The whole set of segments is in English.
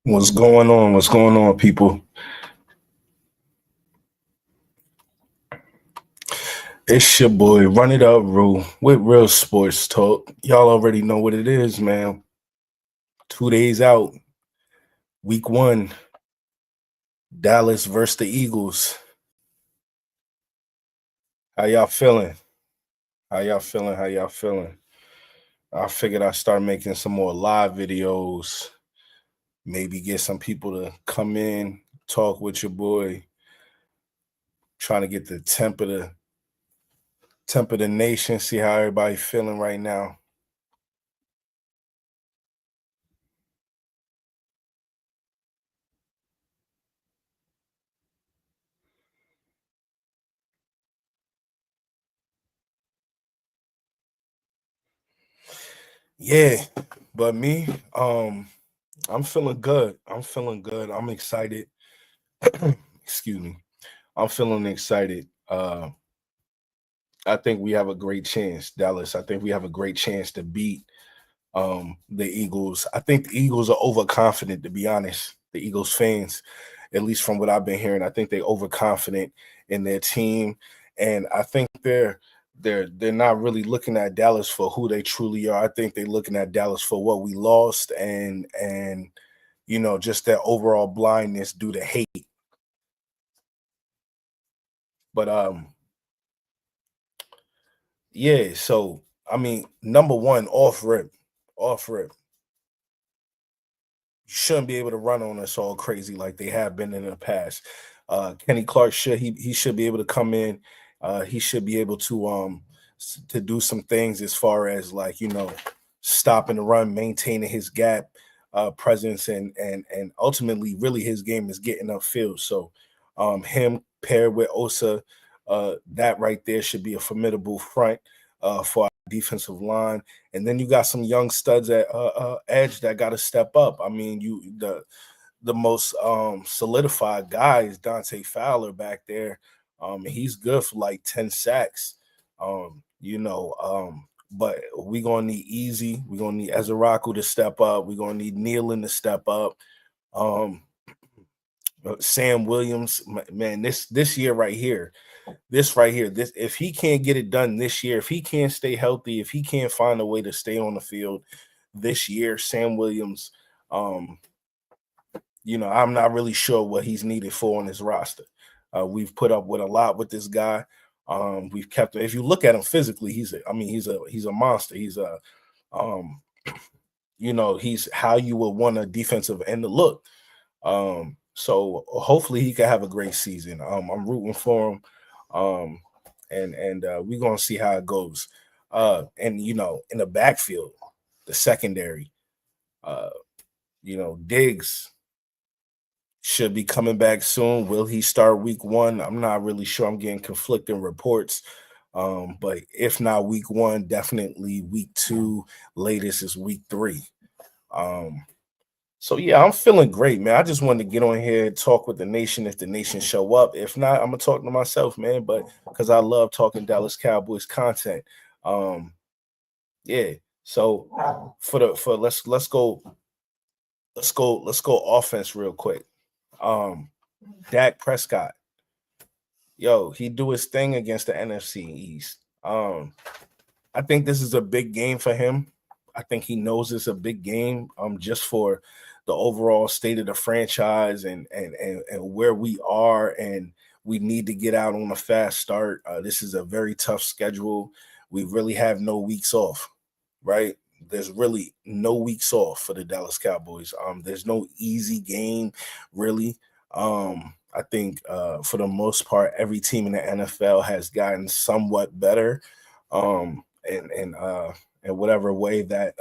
What's going on? What's going on, people? It's your boy, Run It Up Rule, with Real Sports Talk. Y'all already know what it is, man. 2 days out, week one, Dallas versus the Eagles. How y'all feeling? How y'all feeling? How y'all feeling? I figured I'd start making some more live videos. Maybe get some people to come in, talk with your boy. Trying to get the temp of the nation, see how everybody feeling right now. Yeah, but me, I'm feeling good. I'm feeling good. I'm excited. Excuse me. I'm feeling excited. I think we have a great chance, Dallas. I think we have a great chance to beat the Eagles. I think the Eagles are overconfident, to be honest. The Eagles fans, at least from what I've been hearing, I think they're overconfident in their team. And I think they're not really looking at Dallas for who they truly are. I think they're looking at Dallas for what we lost and just that overall blindness due to hate. But yeah, so I mean, number one, off rip, you shouldn't be able to run on us all crazy like they have been in the past. Kenny Clark he should be able to come in. He should be able to to do some things as far as like stopping the run, maintaining his gap presence, and ultimately, really his game is getting upfield. So him paired with Osa, that right there should be a formidable front for our defensive line. And then you got some young studs at edge that got to step up. I mean, the most solidified guy is Dante Fowler back there. He's good for like 10 sacks. But we're gonna need Easy. We're gonna need Ezeraku to step up. We're gonna need Nealon to step up. Um, Sam Williams, man, this year right here, this if he can't get it done this year, if he can't stay healthy, if he can't find a way to stay on the field this year, Sam Williams, um, I'm not really sure what he's needed for on his roster. We've put up with a lot with this guy. We've kept him. If you look at him physically, he's a monster. Um, he's how you would want a defensive end to look. So hopefully he can have a great season. I'm rooting for him. And we're gonna see how it goes. And in the backfield, the secondary, uh, Diggs should be coming back soon. Will he start week one? I'm not really sure. I'm getting conflicting reports. But if not week one, definitely week two. Latest is week three. So yeah, I'm feeling great, man. I just wanted to get on here and talk with the nation if the nation show up. If not, I'm gonna talk to myself, man. But because I love talking Dallas Cowboys content. Um, yeah. So for let's go offense real quick. Um, Dak Prescott, yo, he do his thing against the NFC East. I think this is a big game for him. I think he knows it's a big game just for the overall state of the franchise and where we are, and we need to get out on a fast start. This is a very tough schedule. We really have no weeks off, right? There's really no weeks off for the Dallas Cowboys. There's no easy game, really. I think for the most part, every team in the NFL has gotten somewhat better. In whatever way that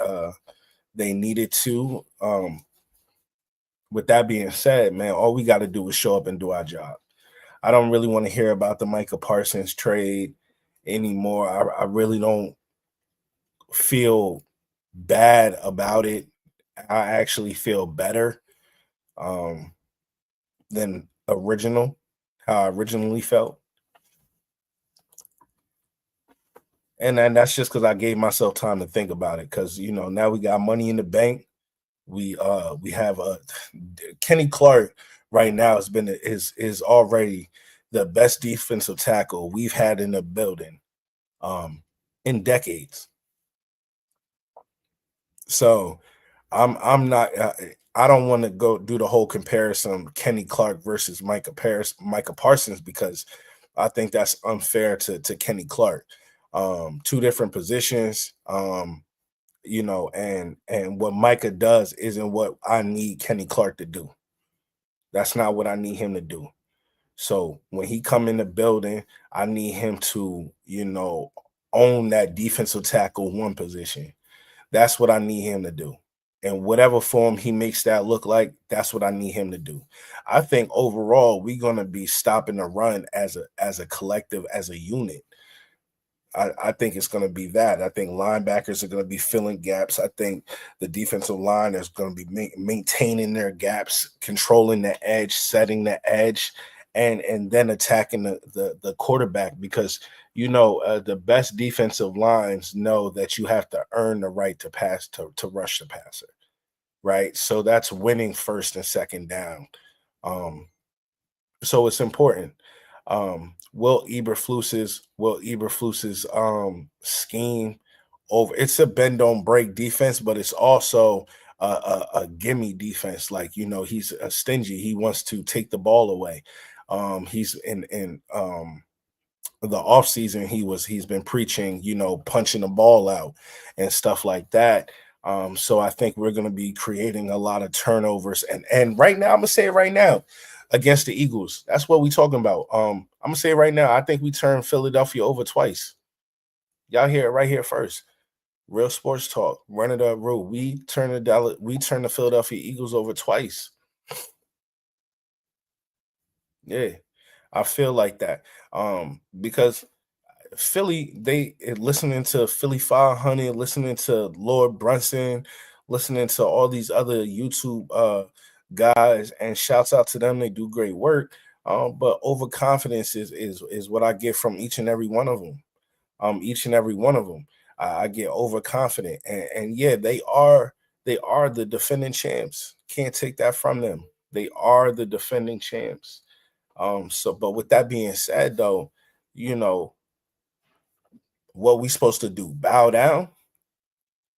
they needed to. With that being said, man, all we got to do is show up and do our job. I don't really want to hear about the Micah Parsons trade anymore. I really don't feel bad about it. I actually feel better um, than how I originally felt. And then that's just because I gave myself time to think about it. Because now we got money in the bank. We have Kenny Clark right now has been is already the best defensive tackle we've had in the building um in decades. So I'm not I don't want to go do the whole comparison Kenny Clark versus Micah Parsons because I think that's unfair to Kenny Clark. Two different positions. And what Micah does isn't what I need Kenny Clark to do. That's not what I need him to do. So when he come in the building, I need him to, own that defensive tackle one position. That's what I need him to do. And whatever form he makes that look like, that's what I need him to do. I think overall we're gonna be stopping the run as a collective, as a unit. I think it's going to be that. I think linebackers are going to be filling gaps. I think the defensive line is going to be maintaining their gaps, controlling the edge, setting the edge, and then attacking the quarterback because the best defensive lines know that you have to earn the right to pass to rush the passer, right? So that's winning first and second down. Um, so it's important. Will Eberflus's scheme over it's a bend don't break defense, but it's also a gimme defense. Like he's a stingy. He wants to take the ball away. He's in the offseason he's been preaching, punching the ball out and stuff like that. So I think we're going to be creating a lot of turnovers. And right now, I'm gonna say it right now, against the Eagles, that's what we talking about. I'm gonna say it right now. I think we turned Philadelphia over twice. Y'all hear it right here first. Real sports talk. Run it up, rule. We turned the Philadelphia Eagles over twice. Yeah, I feel like that. Because Philly, they listening to Philly 500, listening to Lord Brunson, listening to all these other YouTube guys, and shouts out to them. They do great work. But overconfidence is what I get from each and every one of them. Each and every one of them, I get overconfident, and yeah, they are the defending champs. Can't take that from them. They are the defending champs. But with that being said, though, you know what we supposed to do? Bow down?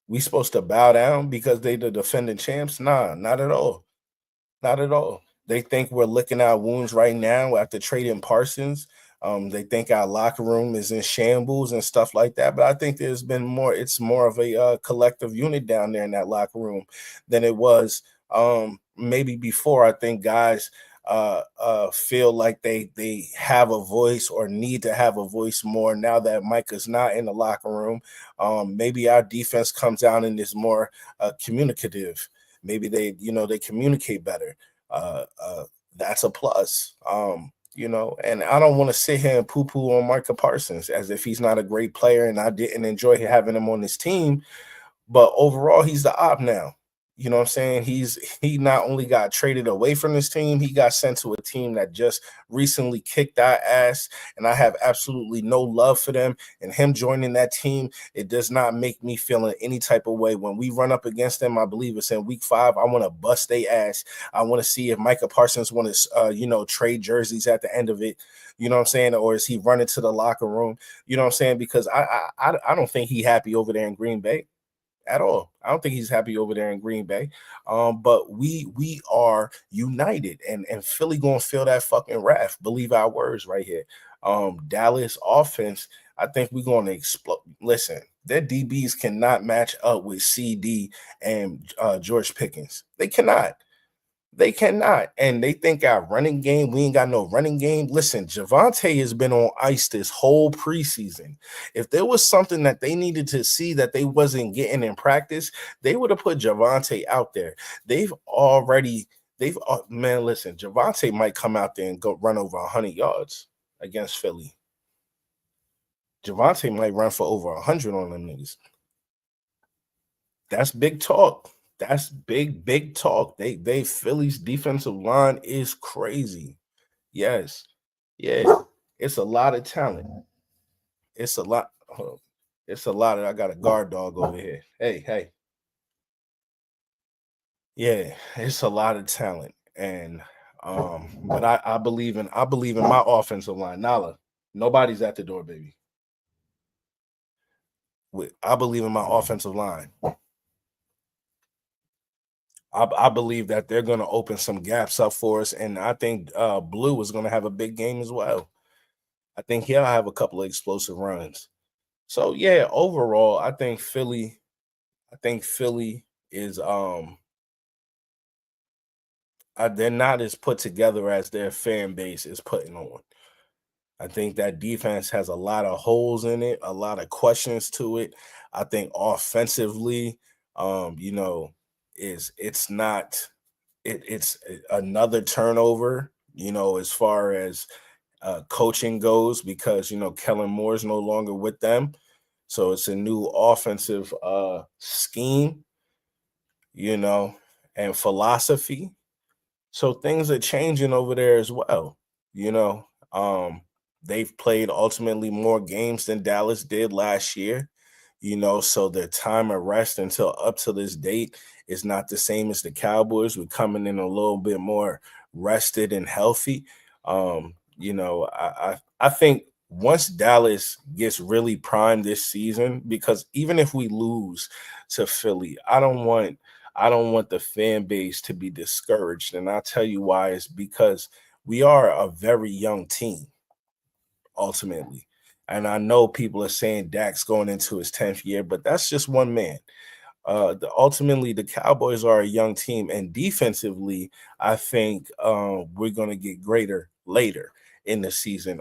We supposed to bow down because they the defending champs? Nah, not at all. Not at all. They think we're licking our wounds right now after trading Parsons. They think our locker room is in shambles and stuff like that. But I think there's been more. It's more of a collective unit down there in that locker room than it was maybe before. I think guys feel like they have a voice or need to have a voice more now that Mike is not in the locker room. Maybe our defense comes out and is more communicative. Maybe they communicate better. That's a plus. And I don't want to sit here and poo-poo on Micah Parsons as if he's not a great player and I didn't enjoy having him on this team. But overall, he's the op now. You know what I'm saying? He not only got traded away from this team, he got sent to a team that just recently kicked our ass, and I have absolutely no love for them. And him joining that team, it does not make me feel in any type of way. When we run up against them, I believe it's in week 5. I want to bust their ass. I want to see if Micah Parsons want to trade jerseys at the end of it. You know what I'm saying? Or is he running to the locker room? You know what I'm saying? Because I don't think he happy over there in Green Bay at all. I don't think he's happy over there in Green Bay. But we are united, and Philly gonna feel that fucking wrath. Believe our words right here. Dallas offense, I think we're gonna explode. Listen, their DBs cannot match up with CD and George Pickens. They cannot. They cannot. And they think our running game, we ain't got no running game. Listen, Javante has been on ice this whole preseason. If there was something that they needed to see that they wasn't getting in practice, they would have put Javante out there. Man, listen, Javante might come out there and go run over 100 yards against Philly. Javante might run for over 100 on them niggas. That's big talk. That's big talk. They Philly's defensive line is crazy. Yes. Yeah. It's a lot of talent. It's a lot. It's a lot of I got a guard dog over here. Hey, hey. Yeah, it's a lot of talent, and but I believe in my offensive line. Nala, nobody's at the door, baby. I believe in my offensive line. I believe that they're going to open some gaps up for us, and I think Blue is going to have a big game as well. I think he'll have a couple of explosive runs. So yeah, overall, I think Philly. I think Philly is they're not as put together as their fan base is putting on. I think that defense has a lot of holes in it, a lot of questions to it. I think offensively, you know, it's not it's another turnover, as far as coaching goes, because Kellen Moore is no longer with them. So it's a new offensive scheme, you know, and philosophy. So things are changing over there as well. You know, they've played ultimately more games than Dallas did last year. So their time of rest until up to this date is not the same as the Cowboys. We're coming in a little bit more rested and healthy. I think once Dallas gets really primed this season, because even if we lose to Philly, I don't want the fan base to be discouraged. And I'll tell you why. Is because we are a very young team, ultimately. And I know people are saying Dak's going into his 10th year, but that's just one man. Ultimately, the Cowboys are a young team, and defensively, I think we're going to get greater later in the season,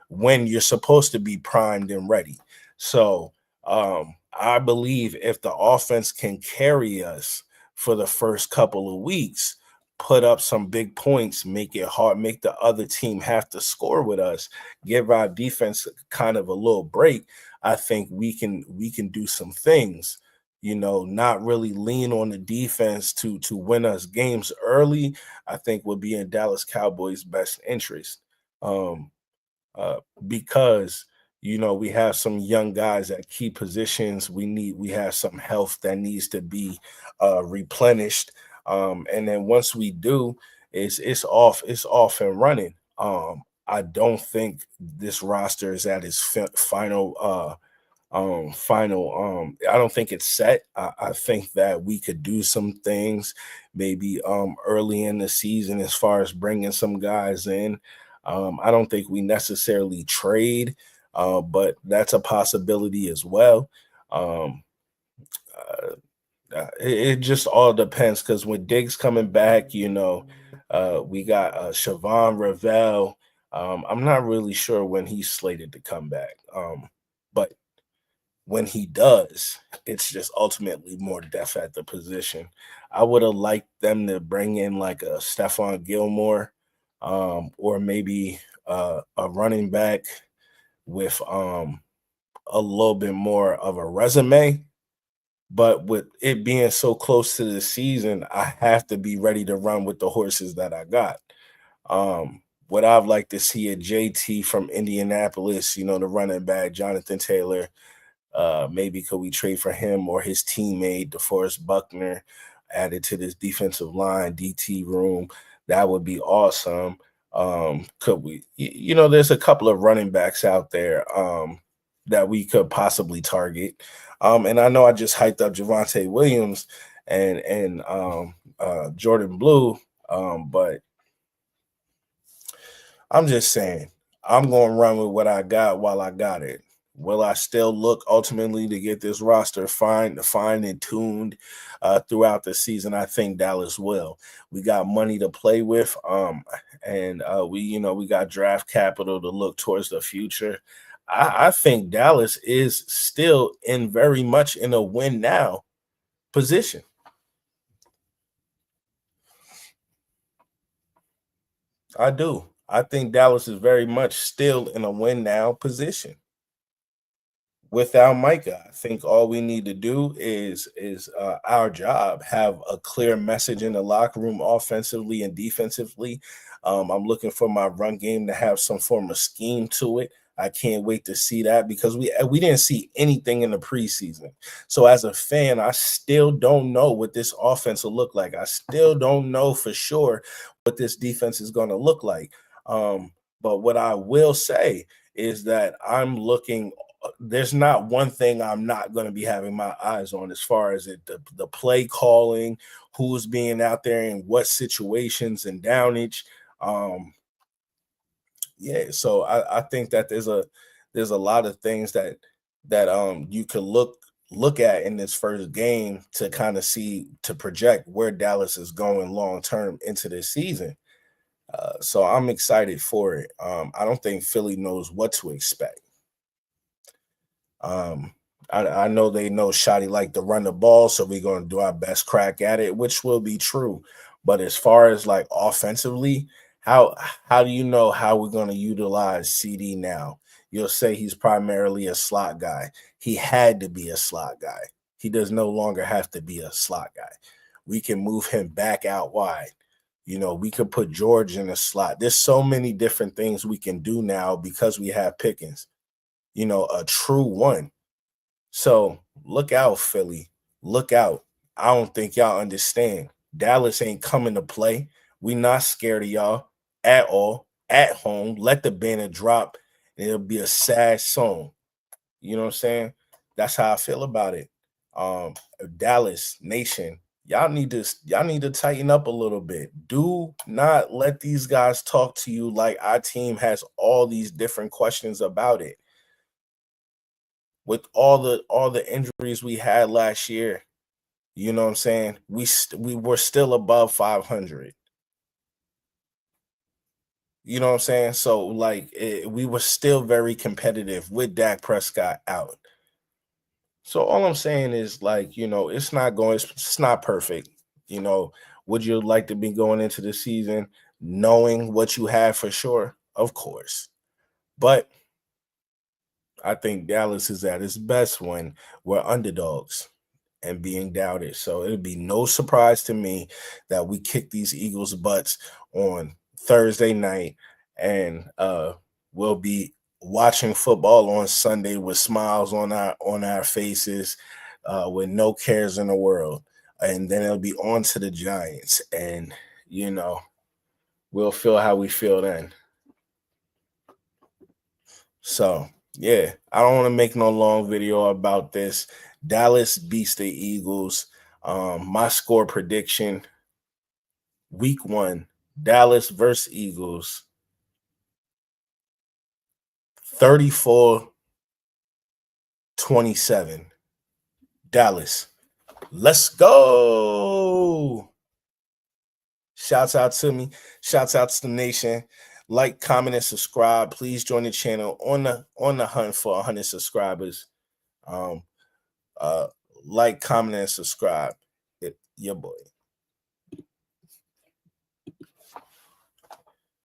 when you're supposed to be primed and ready. So I believe if the offense can carry us for the first couple of weeks, put up some big points, make it hard, make the other team have to score with us, give our defense kind of a little break. I think we can do some things, not really lean on the defense to win us games early. I think would be in Dallas Cowboys' best interest. Um, because we have some young guys at key positions. We have some health that needs to be replenished. And then once we do, it's off and running. I don't think this roster is at its final. I don't think it's set. I think that we could do some things maybe early in the season as far as bringing some guys in. I don't think we necessarily trade, but that's a possibility as well. um uh, it just all depends, because when Diggs coming back, we got Siobhan Ravel. I'm not really sure when he's slated to come back, but when he does, it's just ultimately more depth at the position. I would have liked them to bring in like a Stephon Gilmore, or maybe a running back with a little bit more of a resume. But with it being so close to the season, I have to be ready to run with the horses that I got. What I'd like to see a JT from Indianapolis, the running back, Jonathan Taylor. Maybe could we trade for him or his teammate, DeForest Buckner, added to this defensive line, DT room? That would be awesome. Could we, there's a couple of running backs out there that we could possibly target. And I know I just hyped up Javante Williams and Jordan Blue, but I'm just saying, I'm going to run with what I got while I got it. Will I still look ultimately to get this roster fine and tuned throughout the season? I think Dallas will. We got money to play with, and we got draft capital to look towards the future. I think Dallas is still in very much in a win now position. I do. I think Dallas is very much still in a win now position without Micah. I think all we need to do is our job, have a clear message in the locker room, offensively and defensively. I'm looking for my run game to have some form of scheme to it. I can't wait to see that because we didn't see anything in the preseason. So as a fan, I still don't know what this offense will look like. I still don't know for sure what this defense is going to look like. But what I will say is that I'm looking. There's not one thing I'm not going to be having my eyes on as far as the play calling, who's being out there in what situations and downage. Um, yeah, so I think that there's a lot of things that you could look at in this first game to kind of see to project where Dallas is going long term into this season. So I'm excited for it. I don't think Philly knows what to expect. Um, I know they know Shotty like to run the ball, so we're going to do our best crack at it, which will be true. But as far as like offensively, how how do you know how we're going to utilize CD now? You'll say he's primarily a slot guy. He had to be a slot guy. He does no longer have to be a slot guy. We can move him back out wide. We could put George in a slot. There's so many different things we can do now because we have Pickens, a true one. So look out, Philly. Look out. I don't think y'all understand. Dallas ain't coming to play. We not scared of y'all at all. At home, let the banner drop, and it'll be a sad song. You know what I'm saying? That's how I feel about it. Um, Dallas Nation, y'all need to tighten up a little bit. Do not let these guys talk to you like our team has all these different questions about it. With all the injuries we had last year, you know what I'm saying? We were still above 500. You know what I'm saying? So like we were still very competitive with Dak Prescott out. So all I'm saying is like, it's not perfect. You know, would you like to be going into the season knowing what you have for sure? Of course. But I think Dallas is at its best when we're underdogs and being doubted. So it'd be no surprise to me that we kick these Eagles' butts on Thursday night, and we'll be watching football on Sunday with smiles on our faces, with no cares in the world. And then it'll be on to the Giants, and you know we'll feel how we feel then. So yeah, I don't want to make no long video about this. Dallas beats the Eagles. My score prediction: Week 1, Dallas versus Eagles, 34-27. Dallas. Let's go. Shouts out to me. Shouts out to the nation. Like, comment, and subscribe. Please join the channel on the hunt for 100 subscribers. Um, uh, like, comment, and subscribe. Your boy.